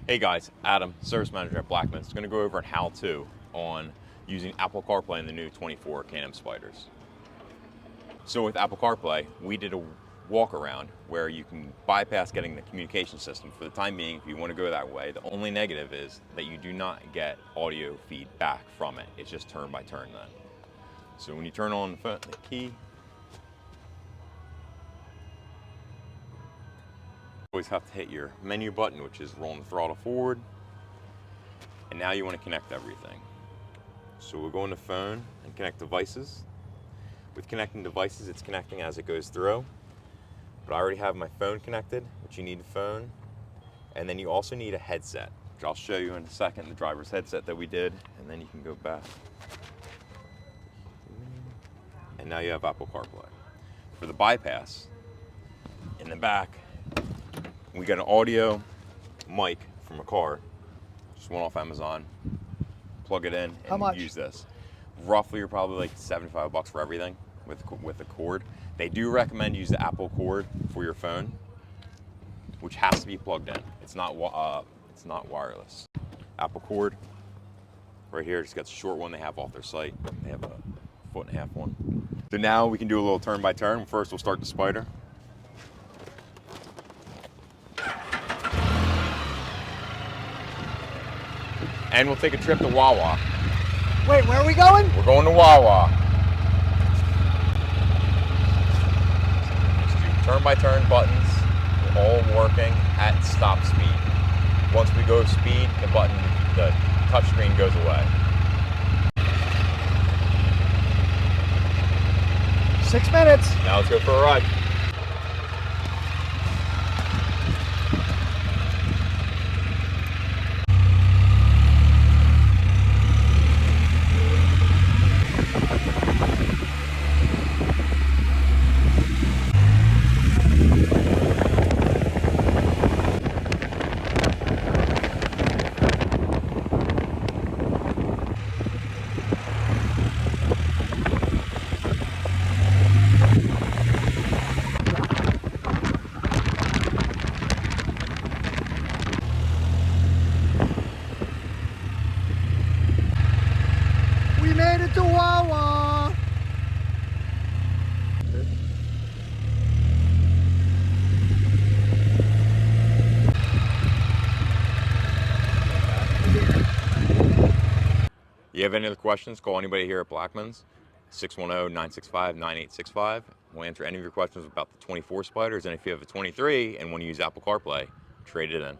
Hey guys, Adam, Service Manager at Blackman's. Going to go over a how-to on using Apple CarPlay in the new 24 Can-Am Spyders. So with Apple CarPlay, we did a walk around where you can bypass getting the communication system. For the time being, if you want to go that way, the only negative is that you do not get audio feedback from it. It's just turn by turn then. So when you turn on the key, always have to hit your menu button, which is rolling the throttle forward. And now you want to connect everything. So we'll go into phone and connect devices. With connecting devices, it's connecting as it goes through. But I already have my phone connected, which you need a phone. And then you also need a headset, which I'll show you in a second, the driver's headset that we did. And then you can go back. And now you have Apple CarPlay. For the bypass, in the back, we got an audio mic from a car, just one off Amazon. Plug it in and How much? use this. Roughly, you're probably like 75 bucks for everything with the cord. They do recommend use the Apple cord for your phone, which has to be plugged in. It's not wireless. Apple cord right here. Just got the short one they have off their site. They have a 1.5 foot one. So now we can do a little turn by turn. First, we'll start the Spyder. And we'll take a trip to Wawa. Wait, where are we going? We're going to Wawa. Just do turn by turn buttons, all working at stop speed. Once we go speed, the touch screen goes away. 6 minutes. Now let's go for a ride. We made it to Wawa. You have any other questions, call anybody here at Blackman's, 610-965-9865. We'll answer any of your questions about the 24 Spyders, and if you have a 23 and want to use Apple CarPlay, trade it in.